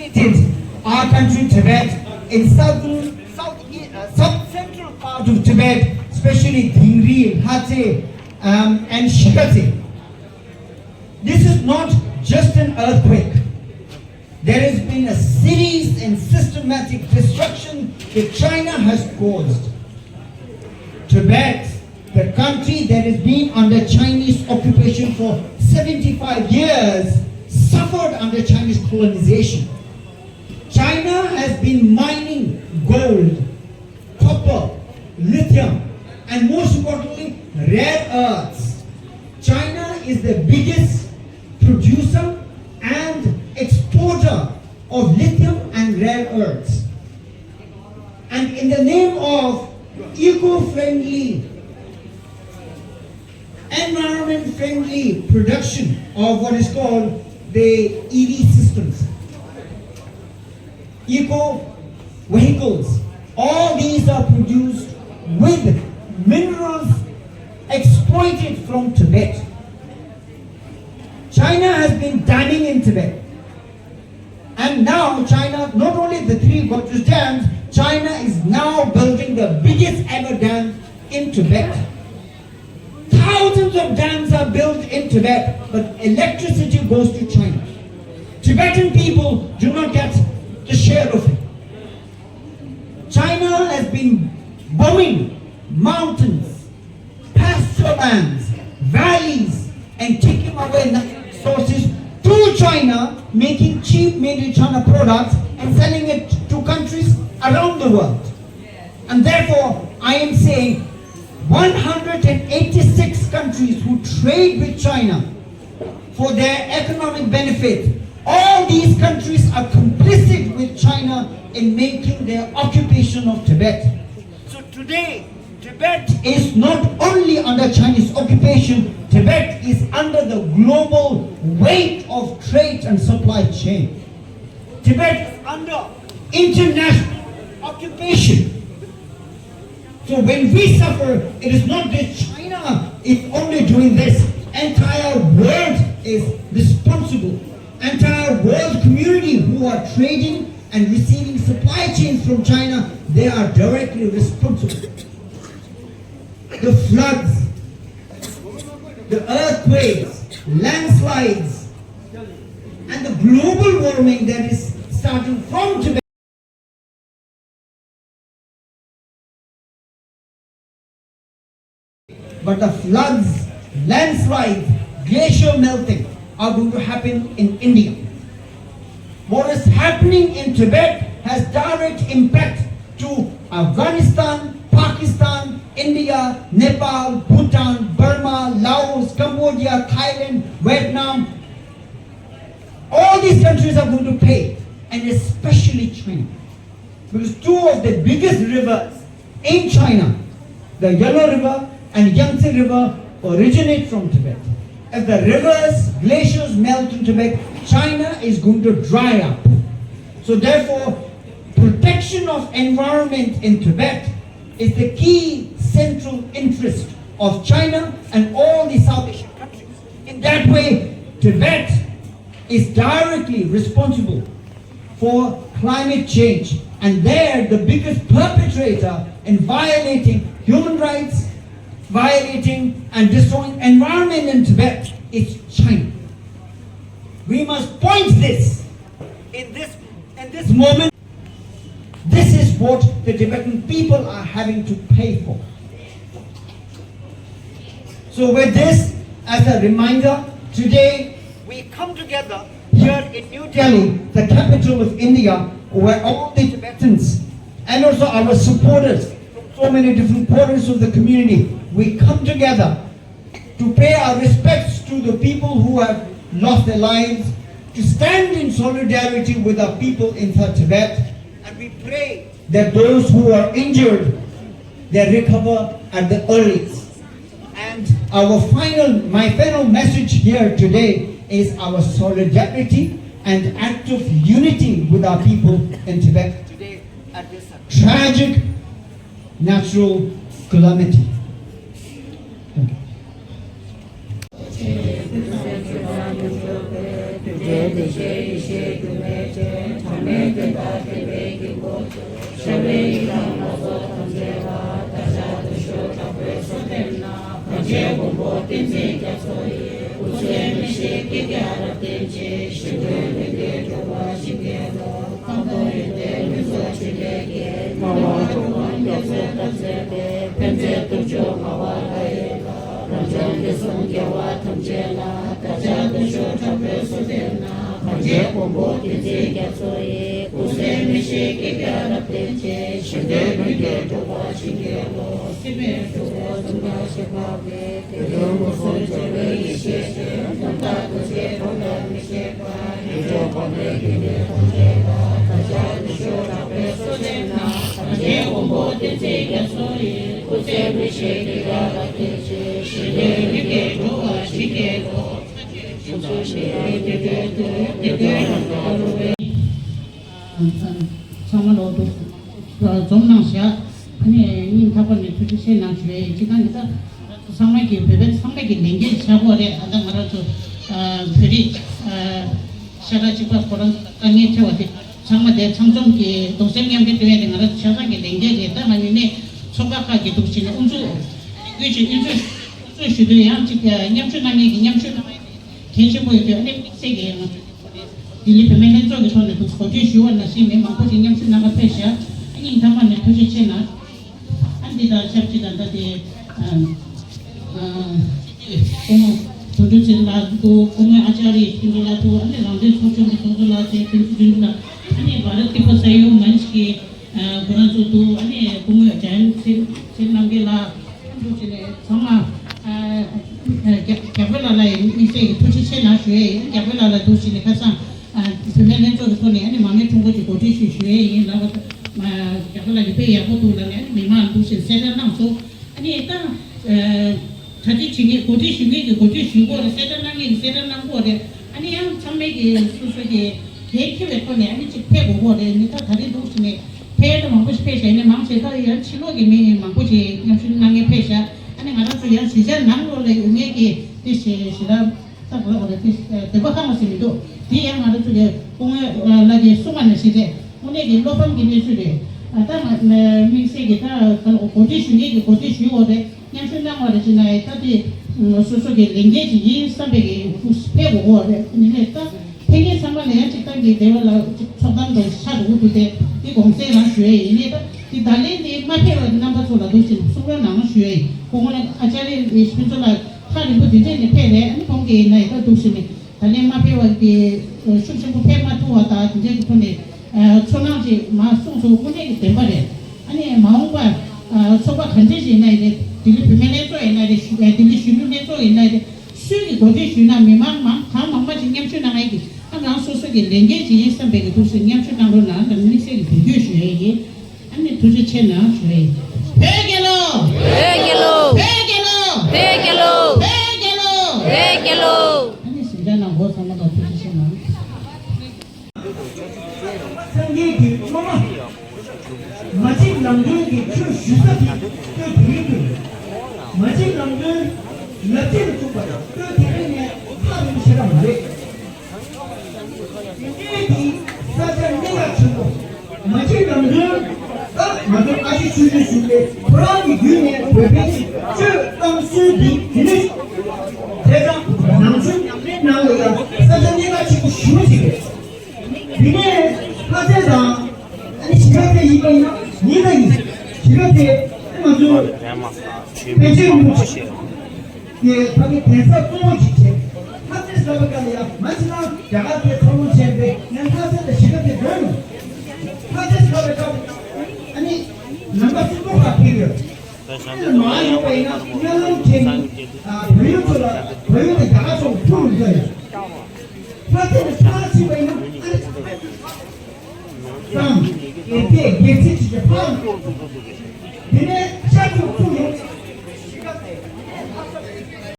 violated our country, Tibet, in south central part of Tibet, especially Dhingri, Hatay, and Shikate. This is not just an earthquake. There has been a series and systematic destruction that China has caused. Tibet, the country that has been under Chinese occupation for 75 years, suffered under Chinese colonization. China has been mining gold, copper, lithium, and most importantly, rare earths. China is the biggest producer and exporter of lithium and rare earths. And in the name of eco-friendly, environment-friendly production of what is called the EV systems, eco vehicles, all these are produced with minerals exploited from Tibet. China has been damming in Tibet. And now China, not only the three gorgeous dams, China is now building the biggest ever dam in Tibet. Thousands of dams are built in Tibet, but electricity goes to China. Tibetan people do not get the share of it. China has been bombing mountains, pasture lands, valleys, and taking away natural resources to China, making cheap made in China products and selling it to countries around the world. And therefore, I am saying 186 countries who trade with China for their economic benefit, all these countries are complicit with China in making their occupation of Tibet. So today, Tibet is not only under Chinese occupation, Tibet is under the global weight of trade and supply chain. Tibet is under international occupation. So when we suffer, it is not that China is only doing this. Entire world is responsible. Entire world community who are trading and receiving supply chains from China, they are directly responsible. The floods, the earthquakes, landslides, and the global warming that is starting from Tibet. But the floods, landslides, glacier melting are going to happen in India. What is happening in Tibet has direct impact to Afghanistan, Pakistan, India, Nepal, Bhutan, Burma, Laos, Cambodia, Thailand, Vietnam. All these countries are going to pay, and especially China. Because two of the biggest rivers in China, the Yellow River and Yangtze River, originate from Tibet. If the rivers, glaciers melt in Tibet, China is going to dry up. So therefore, protection of environment in Tibet is the key central interest of China and all the South Asian countries. In that way, Tibet is directly responsible for climate change, and they're the biggest perpetrator in violating human rights, violating and destroying environment in Tibet is China. We must point this in this moment. This is what the Tibetan people are having to pay for. So with this as a reminder, today we come together here in New Delhi, the capital of India, where all the Tibetans and also our supporters from so many different quarters of the community, we come together to pay our respects to the people who have lost their lives, to stand in solidarity with our people in South Tibet, and we pray that those who are injured, they recover at the earliest. And my final message here today is our solidarity and act of unity with our people in Tibet today at this tragic natural calamity. Thank you. 정말로도 정당시야 아니 인타번에 투지세 나주에 지간이다 상맥이 베베 상맥이 랭게 차고래 아다 말아서 그리 샤라지가 그런 땅에 태워지 상마대 창정기 동생님께 되는 거라 차상기 랭게게 땅아니네 소각하게 독신에 운주 그지 인주 수도 양치가 냠추나게 냠추나 괜찮고요 아니 세게 ili pemene zoge sonne tu skoje shuwa na sime ma ko nyam sina ga pesha ani tamane toje chena andi da chapti da de como todo chela to como achari indila to ane rande socho to la te indila ani bharat ke pasayo manch ke guna to ane como jain sin nangela to chele sama kyabela la ise toje chena shwe kyabela la to chele kasa pemene zoge sonne ani mame tungo ji ko ti shwe yin la ma kyabela ji pe ya ko to la ne mi ma to se sera na so ani ta 자기 중에 고지 중에 고지 중고를 세단랑이 세단랑 거래 아니 양 참매기 수수기 계획해 거네 아니 집회 보고래 니가 다리 동심에 배도 먹고 싶어서 있는 망세가 연 치료기 매 망고지 양순랑의 폐샤 아니 알아서 연 시절 남로래 음악이 뜻이시라 딱 그러거든 대박하면서도 뒤에 말도 공에 라게 수많은 시대 오늘이 로방 기내수래 아따 민세기 다 고지 중에 고지 중고래 냥순랑어를 지나에 따디 소소게 랭게지 이 삼백이 후스페고 거래 근데 딱 팽이 삼만에 직단기 대화라 초단도 차도 돼 이 공세랑学이네 이 달리니 마페로 넘버 소라도 신 소라랑学공원에 아자리 스피초라 타리부 디제니 페레 아니 공게 나이가 도시니 달리 마페와 이 슈슈부 페마토 왔다 이제 그네 초나지 마 송소 군에 된바래 아니 마음과 소바 간제지 나이데 딜리 pemene zo ina de 딜리 shunu zo ina de shuni goje shuna mi mama ha mama jingam shuna ngai ki ana so so ge lenge ji yesa be ge so nyam shuna ro na da ni se ge ge shwe ye ani tu je chena shwe pegelo ani se dana go sama da tu je chena sangi ki mama majin namdun ki chu shusati to dhiri majin namdun latin to pada to dhiri ne harim shira mare ini saja nega chuno majin namdun magar ashi chuje chuje prani gyune bebesi chu tamsu di dhiri tega namchun namne naoya saja nega chuko shuji ini haja 아니 지갑에 이거 있나? 니가 있어. 지갑에 먼저 배지를 묻히시. 예, 거기 대사 똥을 하트에서 가볼까 아니라 마지막 야간에 똥을 치는데 난 하트에서 지갑에 넣어놓은 하트에서 가볼까 아니 남가 똥가 필요. 많이 하고 있나? 그냥 배우처럼 배우는 나가서 푸는 거야. 하트에서 사치고 있나? 땀, 이게 예측이 판. 얘네 샤프